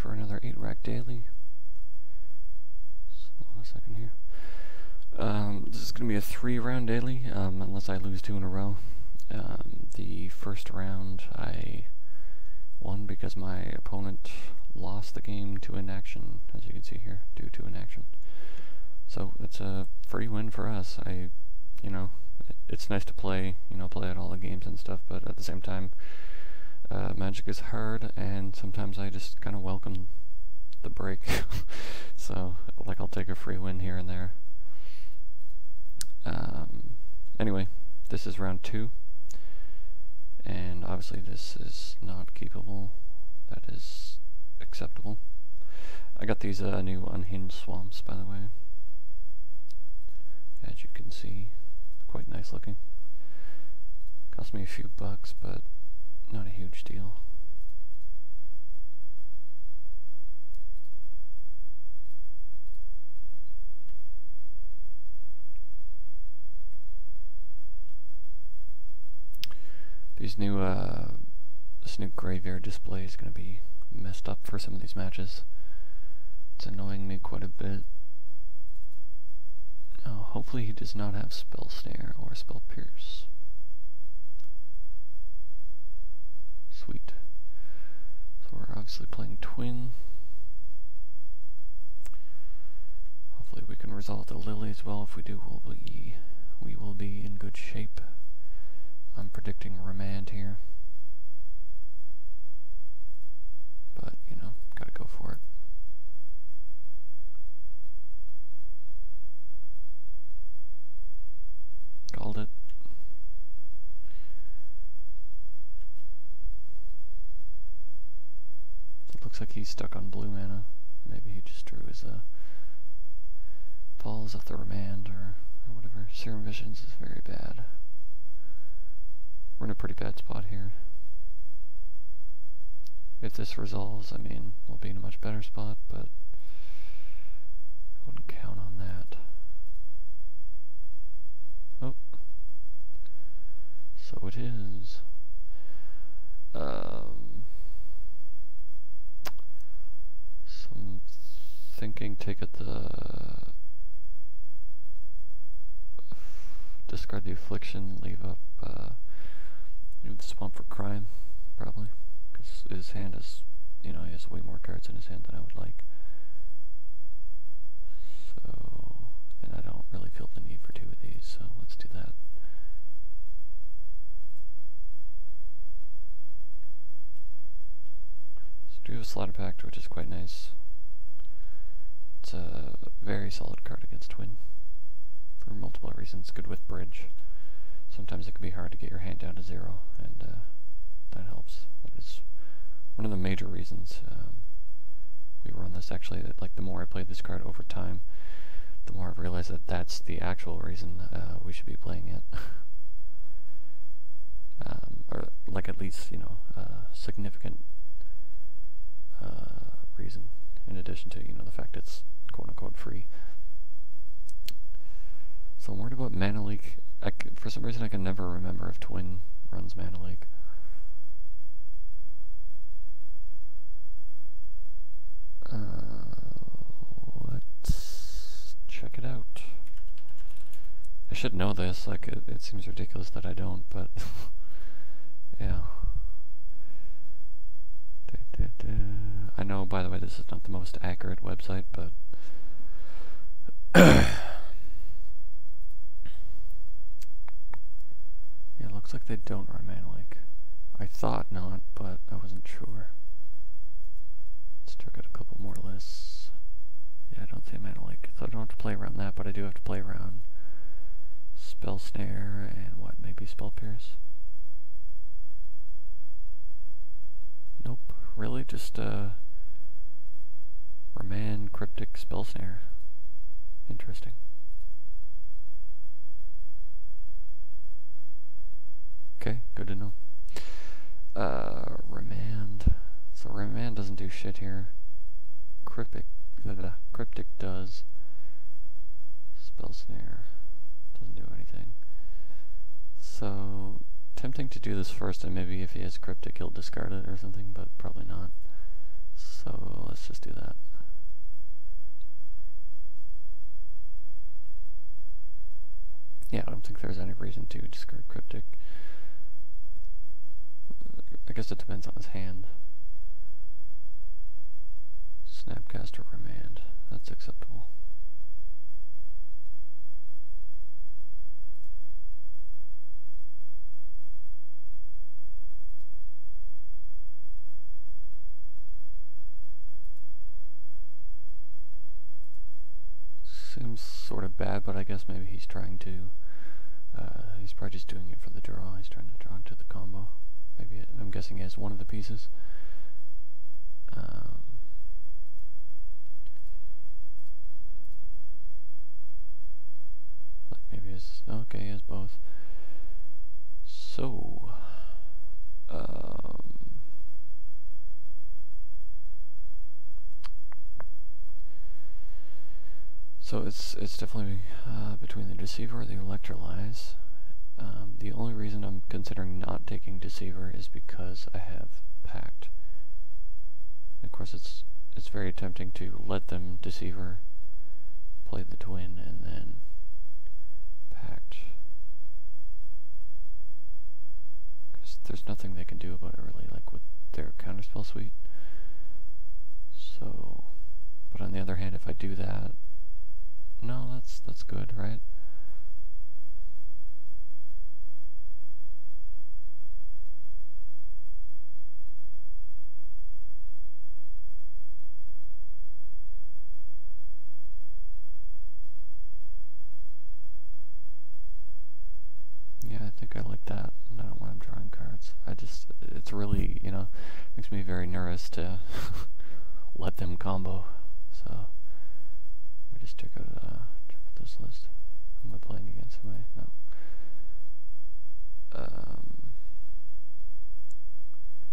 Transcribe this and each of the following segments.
for another 8-rack daily. Hold on a second here. This is going to be a 3-round daily, unless I lose 2 in a row. The first round I won because my opponent lost the game to inaction, as you can see here, due to inaction. So it's a free win for us. It's nice to play, play at all the games and stuff, but at the same time, Magic is hard, and sometimes I just kind of welcome the break. So, I'll take a free win here and there. Anyway, this is round 2, and obviously this is not keepable. That is acceptable. I got these new unhinged swamps, by the way. As you can see, quite nice looking. Cost me a few bucks, but not a huge deal. These new, this new graveyard display is going to be messed up for some of these matches. It's annoying me quite a bit. Oh, hopefully he does not have Spell Snare or Spell Pierce. Sweet. So we're obviously playing Twin. Hopefully we can resolve the Lily as well. If we do, we will be in good shape. I'm predicting Remand here. But, gotta go for it. Called it. It looks like he's stuck on blue mana. Maybe he just drew his Falls of the Remand or whatever. Serum Visions is very bad. We're in a pretty bad spot here. If this resolves, we'll be in a much better spot, but I wouldn't count on that. Oh. So it is. Some thinking, take it discard the Affliction, leave up the Swamp for Crime, probably, because his hand is, he has way more cards in his hand than I would like. So, and I don't really feel the need for 2 of these, so let's do that. So do have a Slaughter Pact, which is quite nice. It's a very solid card against Twin, for multiple reasons. Good with Bridge. Sometimes it can be hard to get your hand down to 0, and that helps. That is one of the major reasons we run this. Actually, the more I played this card over time, the more I've realized that that's the actual reason we should be playing it. Or at least, significant reason, in addition to, the fact it's quote-unquote free. So I'm worried about Mana Leak. For some reason I can never remember if Twin runs Mana Leak. Let's check it out. I should know this, it seems ridiculous that I don't, but yeah. I know, by the way, this is not the most accurate website, but yeah, it looks like they don't run Mana Leak. I thought not, but I wasn't sure. Let's check out a couple more lists. Yeah, I don't see Mana Leak, so I don't have to play around that, but I do have to play around Spell Snare and what, maybe Spell Pierce? Nope, really? Just Remand, Cryptic, Spell Snare. Interesting. Okay, good to know. Remand. So Remand doesn't do shit here. Cryptic does. Spell Snare doesn't do anything. So, tempting to do this first, and maybe if he has Cryptic he'll discard it or something, but probably not. So let's Yeah, I don't think there's any reason to discard Cryptic. I guess it depends on his hand. Snapcaster Remand. That's acceptable. Seems sort of bad, but I guess maybe he's trying to... he's probably just doing it for the draw. He's trying to draw into the combo. Maybe I'm guessing he has one of the pieces. Like maybe he has... Okay, he has both. So... So it's definitely between the Deceiver or the Electrolyze. The only reason I'm considering not taking Deceiver is because I have Pact. Of course, it's very tempting to let them Deceiver, play the Twin, and then Pact. Because there's nothing they can do about it really, like with their Counterspell Suite. So, but on the other hand, if I do that, no, that's good, right? Yeah, I think I like that. I don't want him drawing cards. It's really, you know, makes me very nervous to let them combo. So, let me just check out this list. Who am I playing against? Am I? No.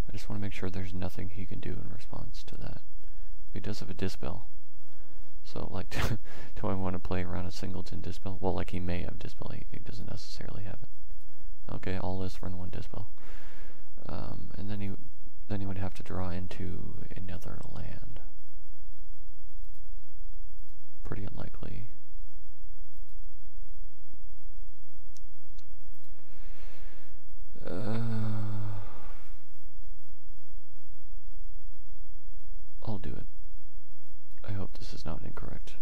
I just want to make sure there's nothing he can do in response to that. He does have a Dispel. So, like, do I want to play around a singleton Dispel? Well, like, he may have Dispel. He doesn't necessarily have it. Okay, all this run one Dispel. And then he would have to draw into another land. Pretty unlikely. I'll do it. I hope this is not incorrect.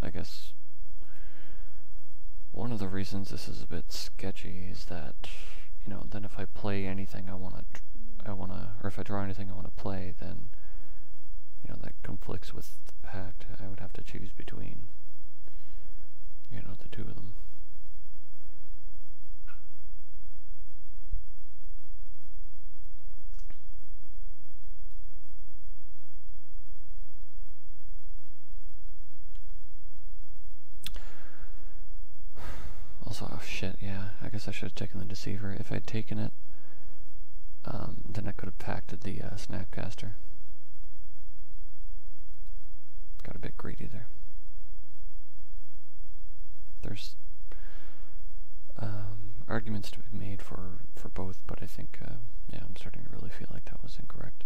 I guess one of the reasons this is a bit sketchy is that, you know, then if I play anything or if I draw anything I want to play, then, you know, that conflicts with the Pact. I would have to choose between, you know, the two of them. Also, oh shit, yeah, I guess I should have taken the Deceiver. If I'd taken it, then I could have pacted the Snapcaster. Got a bit greedy there. There's arguments to be made for both, but I think, yeah, I'm starting to really feel like that was incorrect.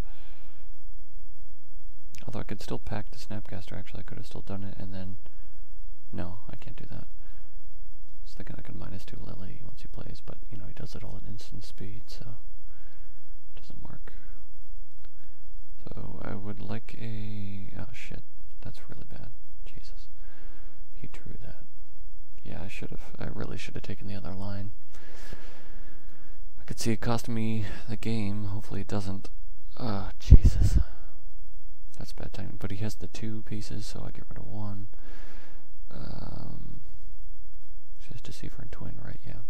Although I could still pack the Snapcaster, actually, I could have still done it, and then... No, I can't do that. I was thinking I could -2 Lily once he plays, but, you know, he does it all at instant speed, so... it doesn't work. So, I would like a... oh, shit. That's really bad. Jesus. He drew that. Yeah, I really should have taken the other line. I could see it costing me the game. Hopefully it doesn't. Jesus. That's bad timing. But he has the 2 pieces, so I get rid of 1. Just Deceiver and Twin, right? Yeah.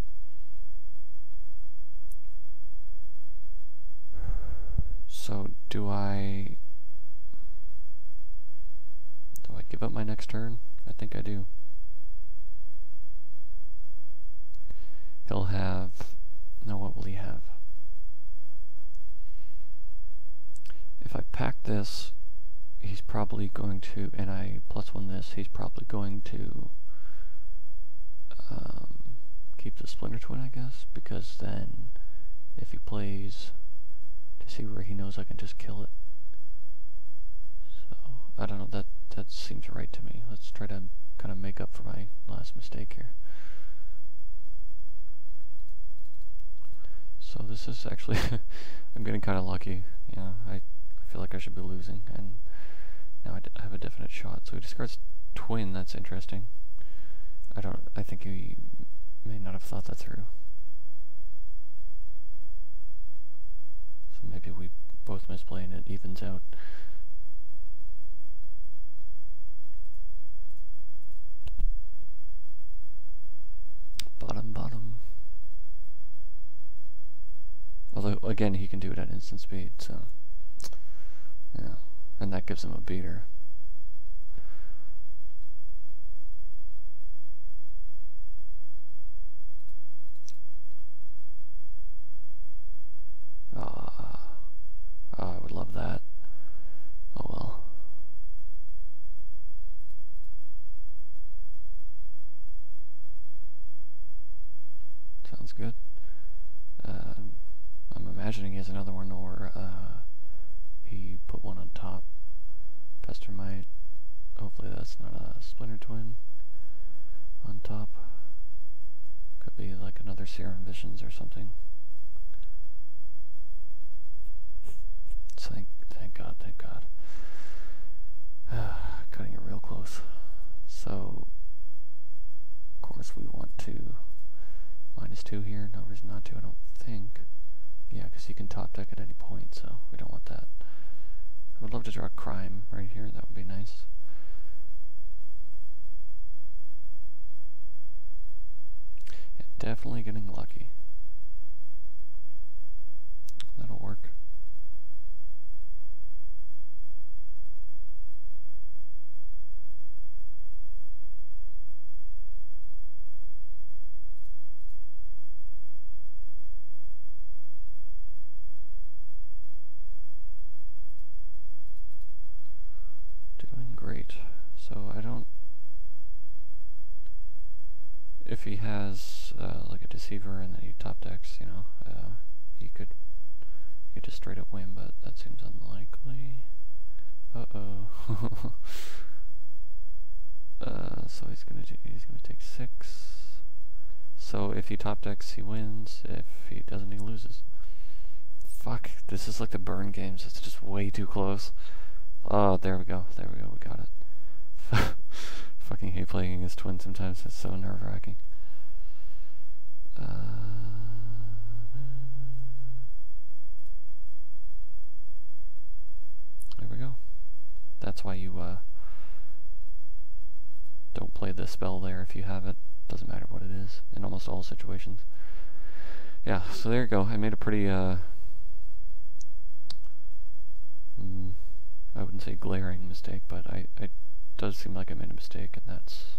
So, do I give up my next turn? I think I do. He'll have... no, what will he have? If I pack this, he's probably going to... and I +1 this, he's probably going to keep the Splinter Twin, I guess, because then if he plays Deceiver, he knows I can just kill it. So, I don't know, that seems right to me. Let's try to kind of make up for my last mistake here. So this is actually, I'm getting kind of lucky. Yeah, I feel like I should be losing, and now I have a definite shot. So he discards Twin, that's interesting. I think he may not have thought that through. So maybe we both misplay and it evens out. Bottom. Although, again, he can do it at instant speed, so... yeah, and that gives him a beater. I would love that. Oh well. Sounds good. I'm imagining he has another one, or he put one on top. Pestermite. Hopefully that's not a Splinter Twin on top. Could be like another Serum Visions or something. Thank God. Cutting it real close. So, of course we want to -2 here. No reason not to, I don't think. Yeah, because he can top deck at any point, so we don't want that. I would love to draw Crime right here. That would be nice. Yeah, definitely getting lucky. That'll work. Great. So I don't... if he has like a Deceiver and then he top decks, you know, he could just straight up win, but that seems unlikely. So he's gonna take 6. So if he top decks, he wins. If he doesn't, he loses. Fuck, this is like the burn games. It's just way too close. Oh, there we go, we got it. Fucking hate playing against Twin sometimes, it's so nerve-wracking. There we go. That's why you don't play the spell there if you have it. Doesn't matter what it is, in almost all situations. Yeah, so there you go. I made a pretty I wouldn't say glaring mistake, but it does seem like I made a mistake, and that's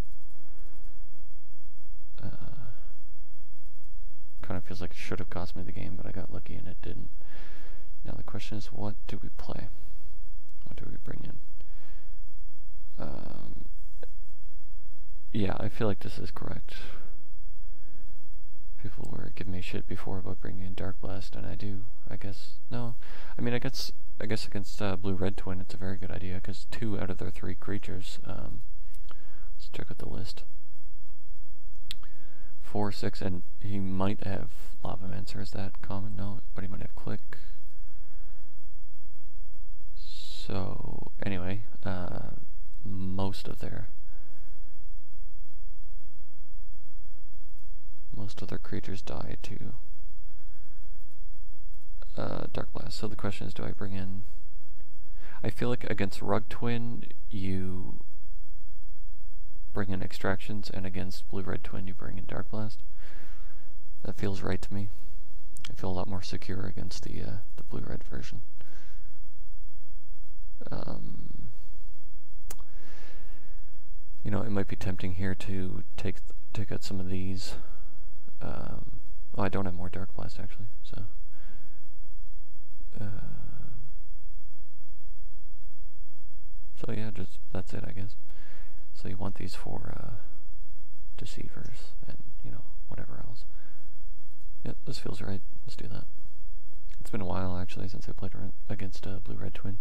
kind of feels like it should have cost me the game, but I got lucky and it didn't. Now the question is, what do we play? What do we bring in? Yeah, I feel like this is correct. People were giving me shit before about bringing in Dark Blast, and I do, I guess. No, I mean, I guess against Blue-Red Twin, it's a very good idea, because 2 out of their 3 creatures, let's check out the list. 4, 6, and he might have Lavamancer. Is that common? No, but he might have Click. So, anyway, most of their creatures die to Dark Blast. So the question is, do I bring in... I feel like against Rug Twin, you bring in Extractions, and against Blue-Red Twin, you bring in Dark Blast. That feels right to me. I feel a lot more secure against the Blue-Red version. You know, it might be tempting here to take out some of these. Oh, I don't have more Dark Blast, actually, so... so yeah, that's it, I guess. So you want these for Deceivers, and, you know, whatever else. Yep, this feels right. Let's do that. It's been a while, actually, since I played against a blue-red twin.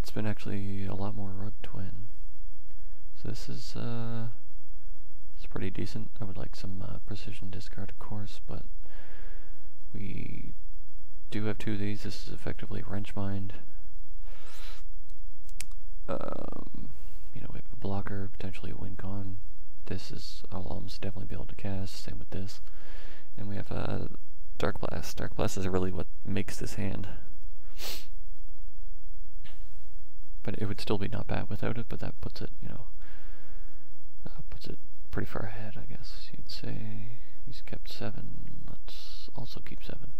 It's been actually a lot more rug twin. So this is, it's pretty decent. I would like some precision discard, of course, but we do have two of these. This is effectively Wrench Mind. You know, we have a blocker, potentially a win con. This is, I'll almost definitely be able to cast. Same with this. And we have Dark Blast. Dark Blast is really what makes this hand. But it would still be not bad without it, but that puts it, you know, puts it pretty far ahead, I guess you'd say. He's kept 7. Let's also keep 7.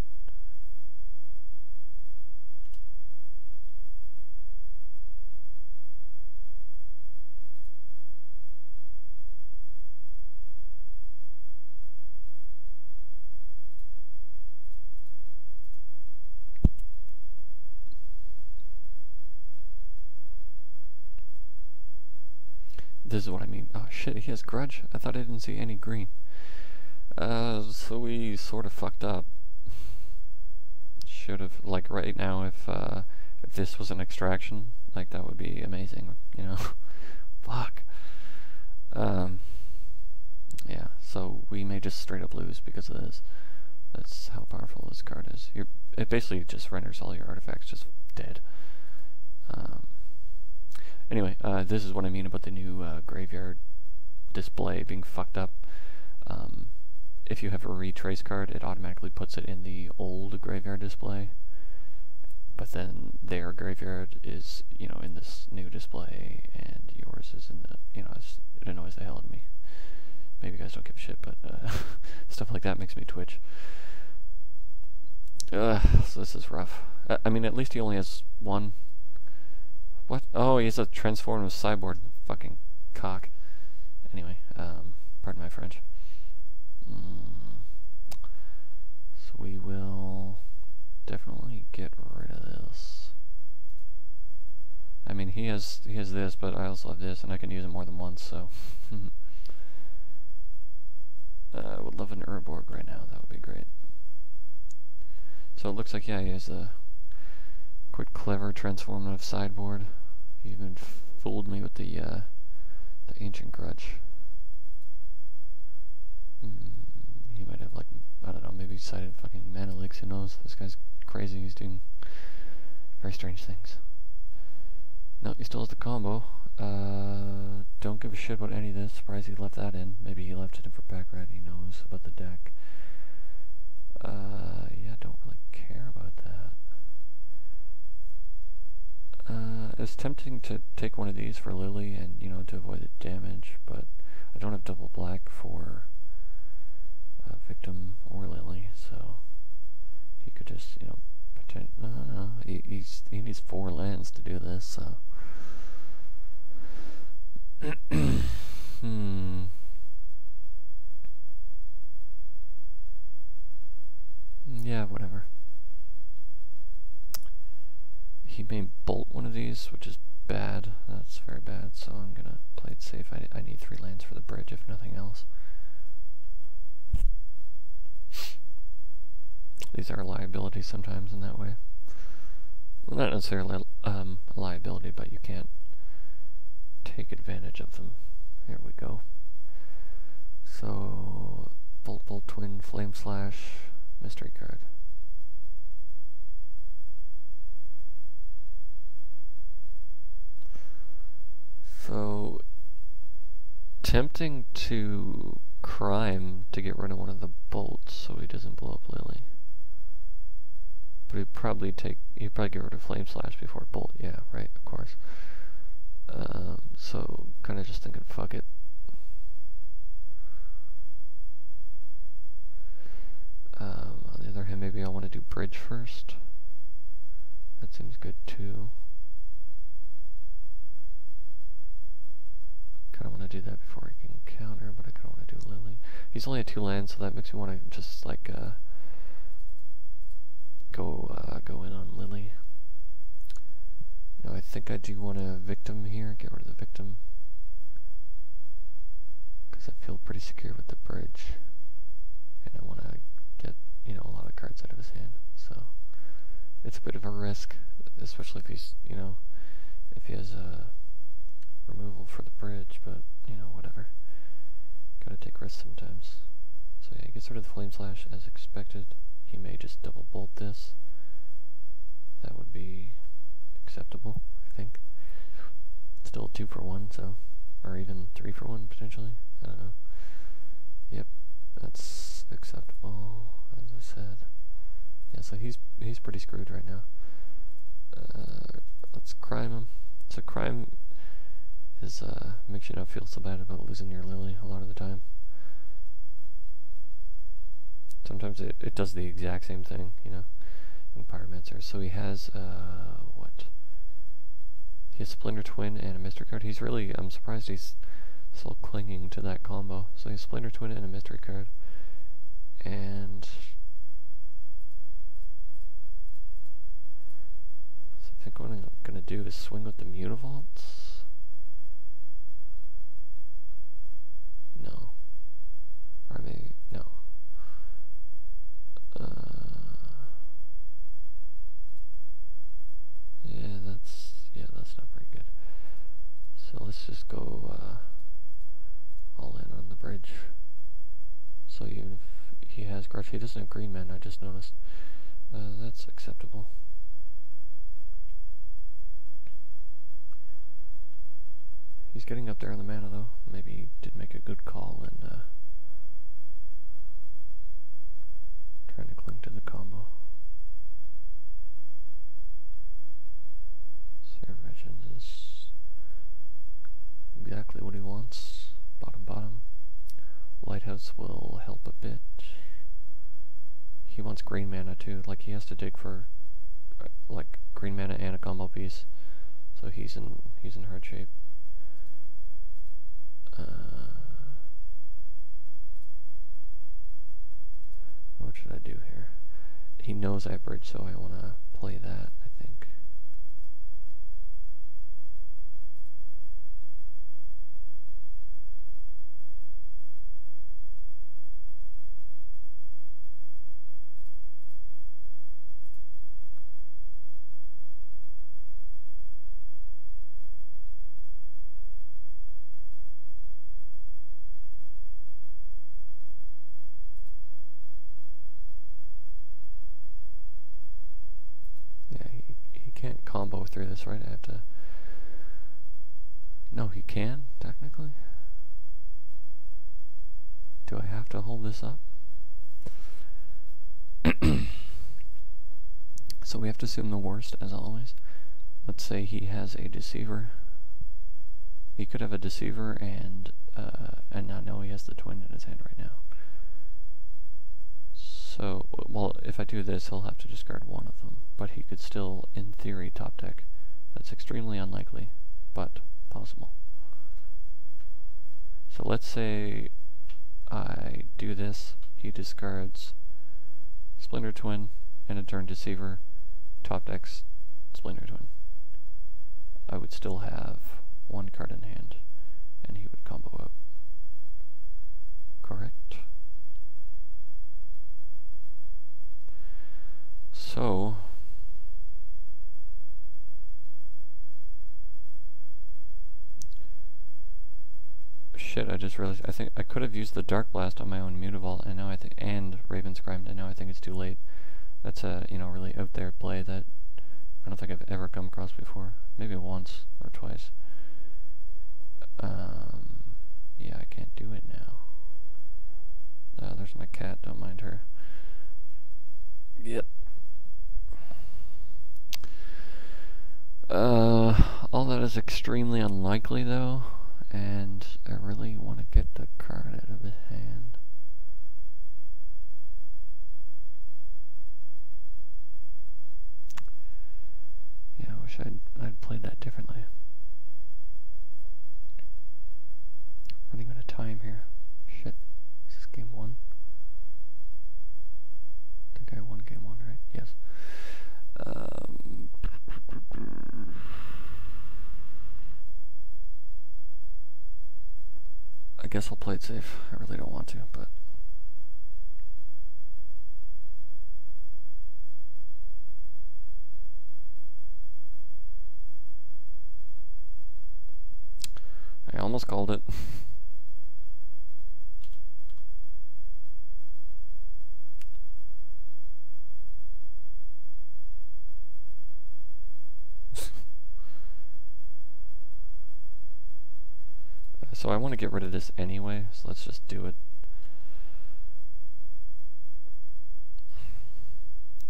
This is what I mean. Oh shit, he has Grudge? I thought I didn't see any green. So we sort of fucked up. Should have, like right now, if this was an extraction, like that would be amazing, you know? Fuck. Yeah, so we may just straight up lose because of this. That's how powerful this card is. It basically just renders all your artifacts just dead. Anyway, this is what I mean about the new graveyard display being fucked up. If you have a retrace card, it automatically puts it in the old graveyard display. But then their graveyard is, you know, in this new display, and yours is in the, you know, it annoys the hell out of me. Maybe you guys don't give a shit, but stuff like that makes me twitch. So this is rough. I mean, at least he only has one. What? Oh, he has a transformative sideboard. Fucking cock. Anyway, pardon my French. So we will definitely get rid of this. I mean, he has this, but I also have this, and I can use it more than once, so. I would love an Urborg right now. That would be great. So it looks like, yeah, he has a quite clever transformative sideboard. He even fooled me with the Ancient Grudge. He might have, like, I don't know, maybe cited fucking Manalix, who knows? This guy's crazy, he's doing very strange things. No, he still has the combo. Don't give a shit about any of this. Surprised he left that in. Maybe he left it in for Backrat, he knows about the deck. Yeah, don't really care about that. It's tempting to take one of these for Lily and, you know, to avoid the damage, but I don't have double black for Victim or Lily, so he could just, you know, pretend. No, he needs 4 lands to do this, so. Yeah, whatever. He may bolt one of these, which is bad. That's very bad, so I'm gonna play it safe. I need 3 lands for the bridge, if nothing else. These are liabilities sometimes in that way. Well, not necessarily a liability, but you can't take advantage of them. Here we go. So, Bolt Twin, Flame Slash, mystery card. So, tempting to crime to get rid of one of the bolts so he doesn't blow up Lily. But he'd probably get rid of Flame Slash before Bolt, yeah, right, of course. So, kind of just thinking, fuck it. On the other hand, maybe I want to do Bridge first. That seems good too. Kind of want to do that before he can counter, but I kind of want to do Lily. He's only at 2 lands, so that makes me want to just like go in on Lily. Now I think I do want to Victim here, get rid of the Victim, because I feel pretty pretty secure with the bridge, and I want to get, you know, a lot of cards out of his hand. So it's a bit of a risk, especially if he's, you know, if he has a removal for the bridge, but, you know, whatever. Gotta take risks sometimes. So yeah, he gets rid of the Flame Slash as expected. He may just double bolt this. That would be acceptable, I think. Still 2 for 1, so, or even 3 for 1 potentially. I don't know. Yep, that's acceptable, as I said. Yeah, so he's pretty screwed right now. Let's crime him. So crime is makes you not feel so bad about losing your Lily a lot of the time. Sometimes it does the exact same thing, you know, in Pyromancer. So he has what? He has Splinter Twin and a mystery card. He's really, I'm surprised he's still clinging to that combo. So he has Splinter Twin and a mystery card. And so I think what I'm gonna do is swing with the Mutavaults. No. Or maybe, no. That's not very good. So let's just go all in on the bridge. So even if he has Grudge, he doesn't have green mana, I just noticed. That's acceptable. He's getting up there on the mana though. Maybe he did make a good call and trying to cling to the combo. Regins is exactly what he wants. Bottom. Lighthouse will help a bit. He wants green mana too. Like he has to dig for like green mana and a combo piece. So he's in hard shape. What should I do here? He knows I have bridge, so I want to play that, I think. Can't combo through this, right? I have to... No, he can, technically. Do I have to hold this up? So we have to assume the worst, as always. Let's say he has a Deceiver. He could have a Deceiver and now know he has the Twin in his hand right now. So, well, if I do this, he'll have to discard one of them, but he could still, in theory, top deck. That's extremely unlikely, but possible. So let's say I do this, he discards Splinter Twin and a turn Deceiver, top decks Splinter Twin. I would still have one card in hand, and he would combo out. Correct? So, shit, I just realized, I think I could have used the Dark Blast on my own Mutavault, and now I think, and Raven's Crime, and now I think it's too late. That's a, you know, really out there play that I don't think I've ever come across before. Maybe once or twice. Yeah, I can't do it now. There's my cat, don't mind her. Yep. All that is extremely unlikely though, and I really want to get the card out of his hand. Yeah, I wish I'd played that differently. Running out of time here. Shit. Is this game 1? I think I won game 1, right? Yes. I I guess I'll play it safe. I really don't want to, but... I almost called it. So I want to get rid of this anyway, so let's just do it.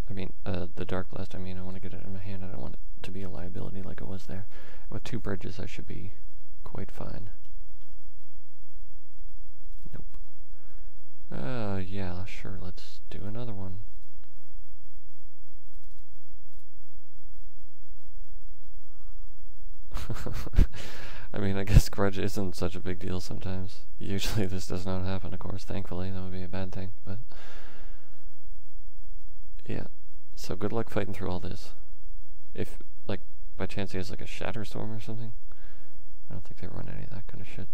I mean, the Dark Blast, I want to get it in my hand. I don't want it to be a liability like it was there. With 2 bridges, I should be quite fine. Nope. Yeah, sure, let's do another one. I guess grudge isn't such a big deal sometimes. Usually this does not happen, of course, thankfully. That would be a bad thing, but... yeah. So good luck fighting through all this. If, like, by chance he has, like, a Shatterstorm or something. I don't think they run any of that kind of shit.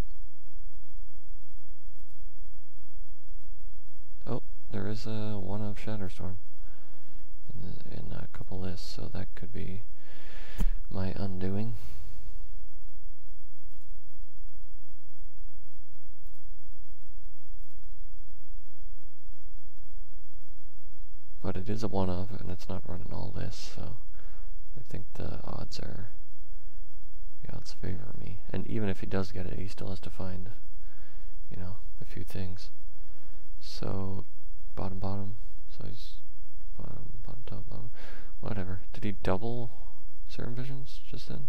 Oh, there is a one of Shatterstorm in a couple lists, so that could be my undoing. But it is a one-of, and it's not running all lists, so I think the odds favor me. And even if he does get it, he still has to find, you know, a few things. So, bottom, so he's bottom, top, bottom, whatever. Did he double Serum Visions just then?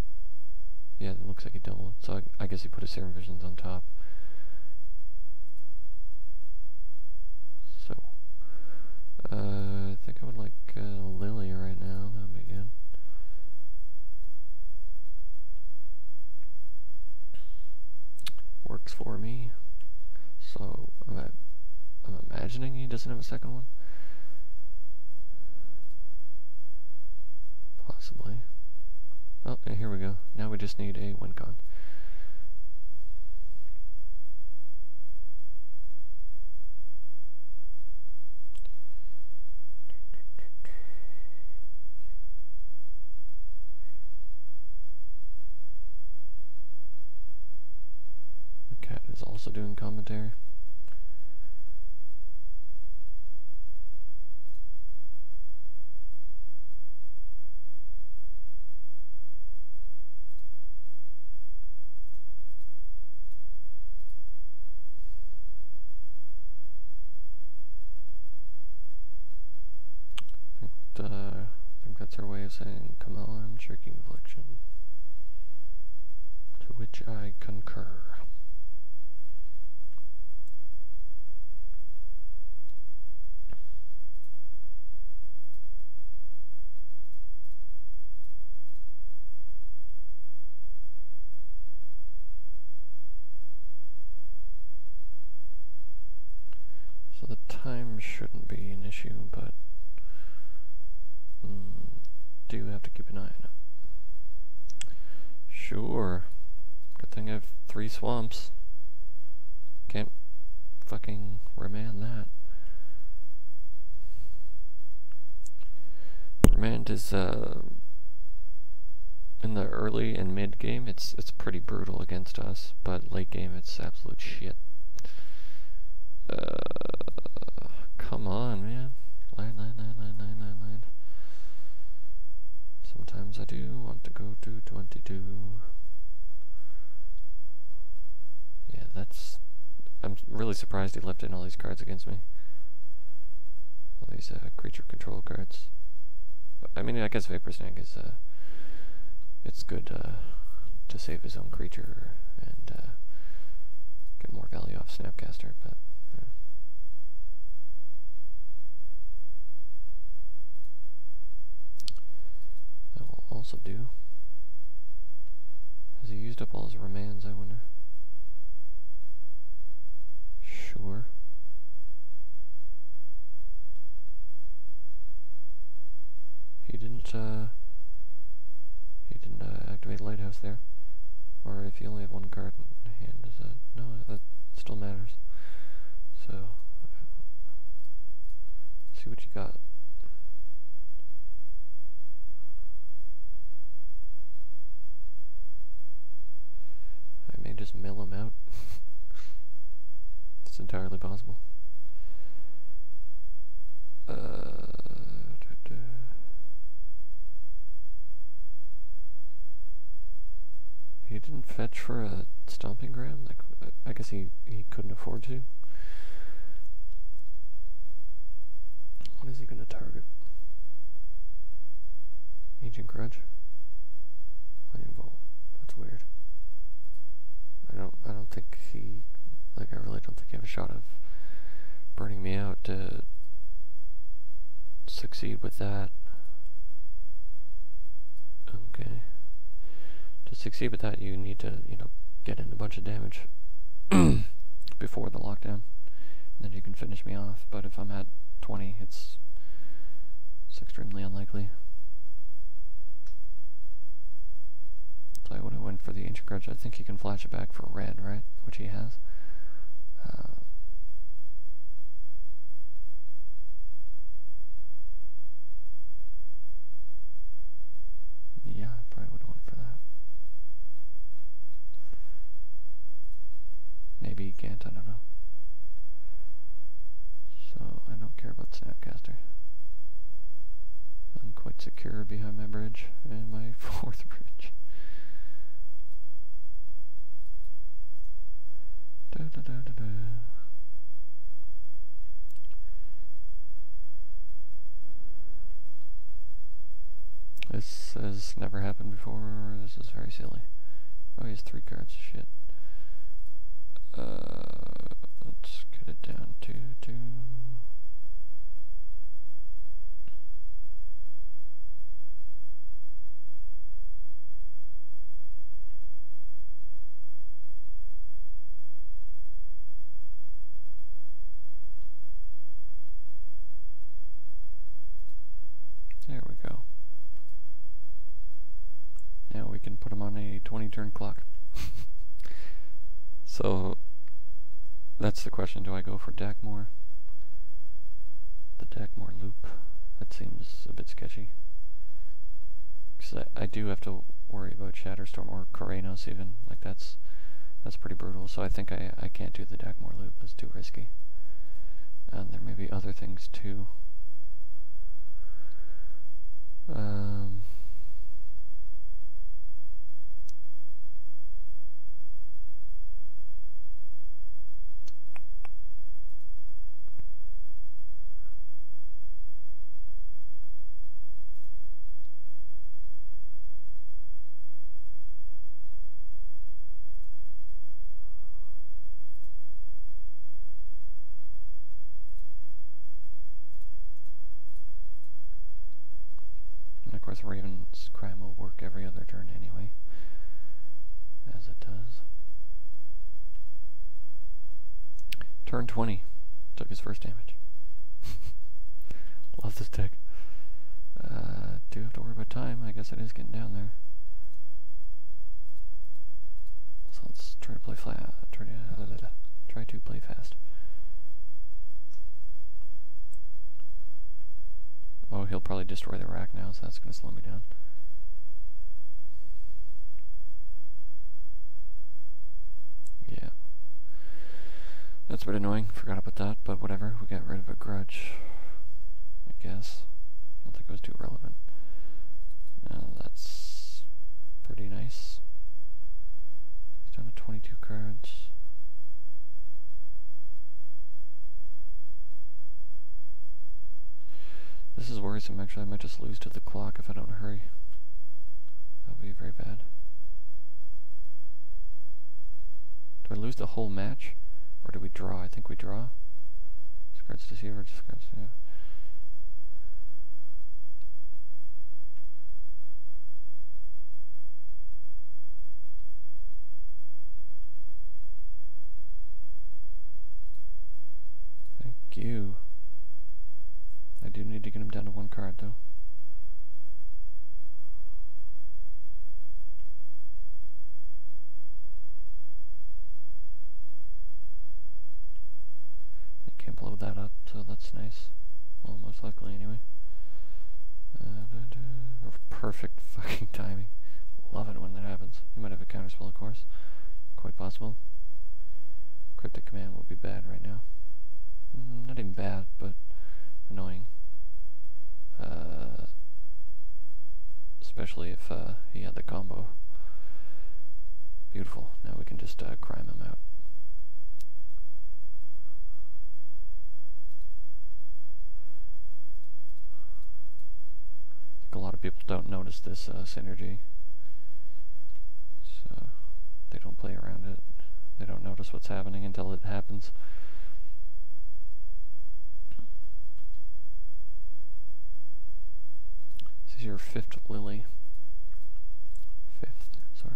Yeah, it looks like he doubled. So I guess he put his Serum Visions on top. So, I think I would like Lily right now. That would be good. Works for me. So, I'm imagining he doesn't have a second one. Possibly. Oh, and here we go. Now we just need a Wincon. The cat is also doing commentary. I think that's her way of saying, come on, Shirking Affliction. To which I concur. So the time shouldn't be an issue, but do have to keep an eye on it. Sure. Good thing I have 3 swamps. Can't fucking remand that. Remand is in the early and mid game it's pretty brutal against us, but late game it's absolute shit. Come on, man. Land. Sometimes I do want to go to 22. Yeah, I'm really surprised he left in all these cards against me. All these creature control cards. But, I guess Vapor Snag is it's good to save his own creature and get more value off Snapcaster, but yeah. That will also do. Has he used up all his remands, I wonder? Sure. He didn't activate Lighthouse there. Or if you only have 1 card in hand, is that... No, still matters. So, see what you got. I may just mill him out. It's entirely possible. He didn't fetch for a stomping ground? Like, I guess he couldn't afford to. What is he going to target? Ancient Grudge? Lightning Bolt. That's weird. I don't think he, like, I really don't think he have a shot of burning me out to succeed with that. Okay. To succeed with that, you need to, you know, get in a bunch of damage before the lockdown. Then you can finish me off. But if I'm at 20, it's extremely unlikely. So I would have went for the Ancient Grudge. I think he can flash it back for red, right? Which he has. Yeah, I probably would have went for that. Maybe he can't, I don't know. So I don't care about Snapcaster. Feeling quite secure behind my bridge and my fourth bridge. Da, da, da, da, da. This has never happened before. This is very silly. Oh, he has 3 cards. Shit. Let's get it down to 2. There we go. Now we can put him on a 20-turn clock. So, that's the question. Do I go for Dakmor? The Dakmor loop. That seems a bit sketchy. Because I do have to worry about Shatterstorm or Korenos even. Like, that's pretty brutal. So I think I can't do the Dakmor loop. It's too risky. And there may be other things too. And of course, Raven's Crime will work every other turn anyway, as it does. Turn 20. Took his first damage. Love this deck. Do have to worry about time. I guess it is getting down there. So let's try to play flat. Try to play fast. Oh, he'll probably destroy the rack now, so that's going to slow me down. Yeah. That's a bit annoying. Forgot about that, but whatever. We got rid of a grudge, I guess. I don't think it was too relevant. That's pretty nice. He's down to 22 cards. This is worrisome, actually. I might just lose to the clock if I don't hurry. That would be very bad. Do I lose the whole match? Or do we draw? I think we draw. Discards Deceiver, discards, yeah. Thank you. I do need to get him down to 1 card, though. load that up, so that's nice. Well, most likely anyway. Perfect fucking timing. Love it when that happens. You might have a counterspell, of course. Quite possible. Cryptic Command would be bad right now. Not even bad, but annoying. Especially if he had the combo. Beautiful. Now we can just crime him out. I think a lot of people don't notice this synergy. So they don't play around it. They don't notice what's happening until it happens. This is your 5th Lily. 5th, sorry.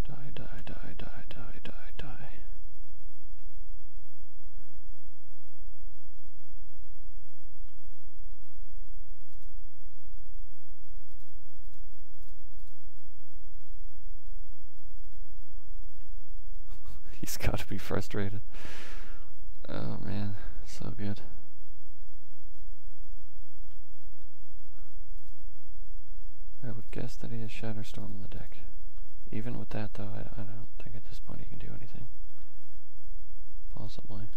Die, die, die, die, die, die, die. He's got to be frustrated. Oh man, so good. I would guess that he has Shatterstorm in the deck. Even with that though, I don't think at this point he can do anything. Possibly.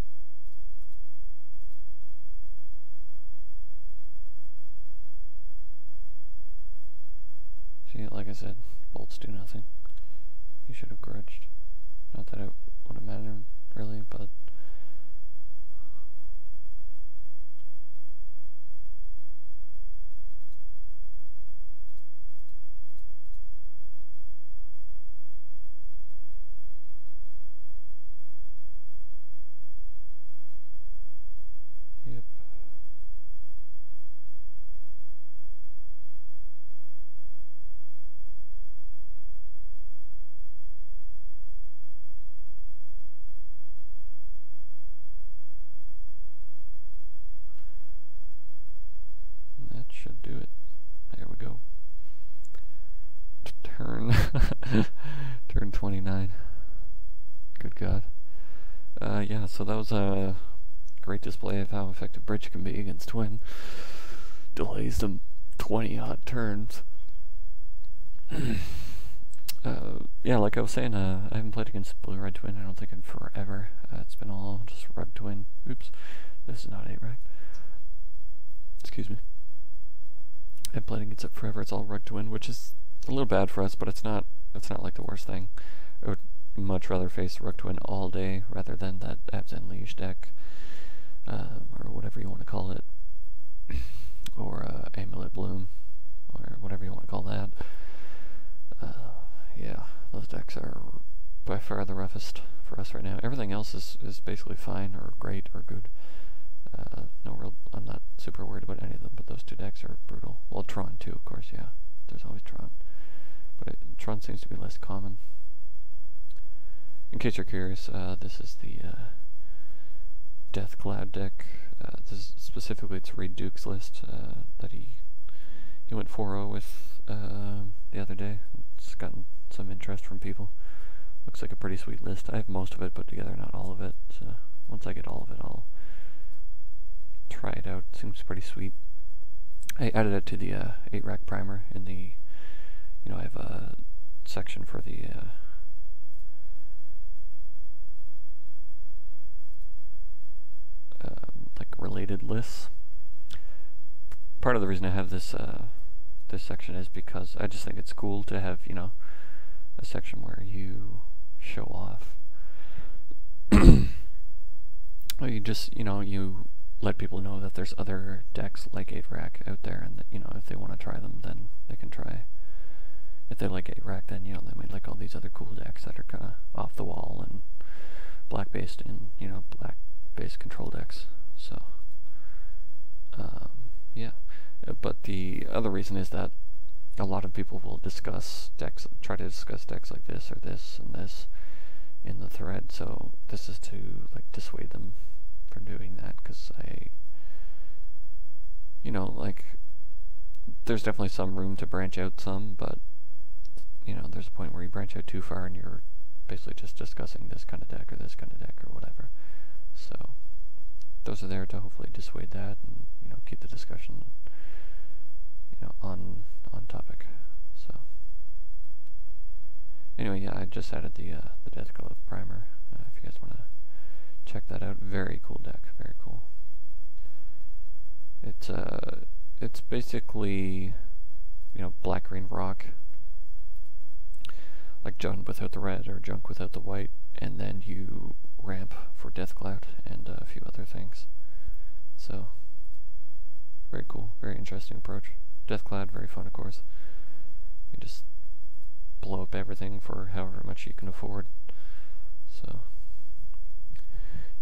See, like I said, bolts do nothing. He should have grudged. Not that it would have mattered, really, but... Yep. That should do it. There we go. Turn turn 29. Good God. Yeah, so that was a great display of how effective Bridge can be against Twin. Delays them 20-odd turns. Yeah, like I was saying, I haven't played against Blue-Red Twin, I don't think, in forever. It's been all just Rug Twin. Oops, this is not 8-rack. Excuse me. I haven't played against it forever, it's all Rug Twin, which is a little bad for us, but it's not like the worst thing. I would much rather face Rug Twin all day rather than that Abs Unleashed deck, or whatever you want to call it, or Amulet Bloom, or whatever you want to call that. Yeah, those decks are by far the roughest for us right now. Everything else is basically fine, or great, or good. I'm not super worried about any of them, but those two decks are brutal. Well, Tron too, of course, yeah. There's always Tron. But Tron seems to be less common. In case you're curious, this is the Death Cloud deck. Specifically, it's Reed Duke's list that he went 4-0 with the other day. It's gotten some interest from people. Looks like a pretty sweet list. I have most of it put together, not all of it. So once I get all of it, I'll try it out. Seems pretty sweet. I added it to the 8-rack primer in the, I have a section for the like related lists. Part of the reason I have this this section is because I just think it's cool to have, a section where you show off. Or you just, you let people know that there's other decks like 8-rack out there, and that, if they want to try them, then they can try. If they like 8-rack, then, they might like all these other cool decks that are kind of off the wall and black-based and, black-based control decks. So, yeah. But the other reason is that a lot of people will discuss decks, try to discuss decks like this or this and this in the thread. So this is to dissuade them from doing that, because there's definitely some room to branch out some, but there's a point where you branch out too far and you're basically just discussing this kind of deck or this kind of deck or whatever. So those are there to hopefully dissuade that and, you know, keep the discussion, you know, on topic. So anyway, yeah, I just added the Death Glove primer. If you guys want to check that out, very cool deck, very cool. It's basically, you know, black-green rock, like junk without the red or junk without the white, and then you ramp for Deathcloud and a few other things. So very cool, very interesting approach. Deathcloud, very fun, of course. You just blow up everything for however much you can afford. So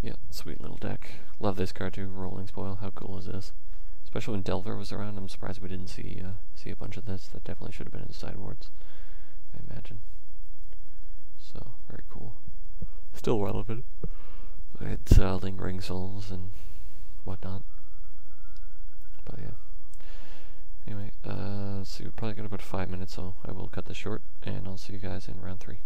yeah, sweet little deck. Love this card too, Rolling Spoil. How cool is this? Especially when Delver was around. I'm surprised we didn't see a bunch of this. That definitely should have been in the sideboards, I imagine. So very cool. Still relevant. It's Lingering Souls and whatnot. But yeah. Anyway, so we're probably got about 5 minutes, so I will cut this short, and I'll see you guys in round 3.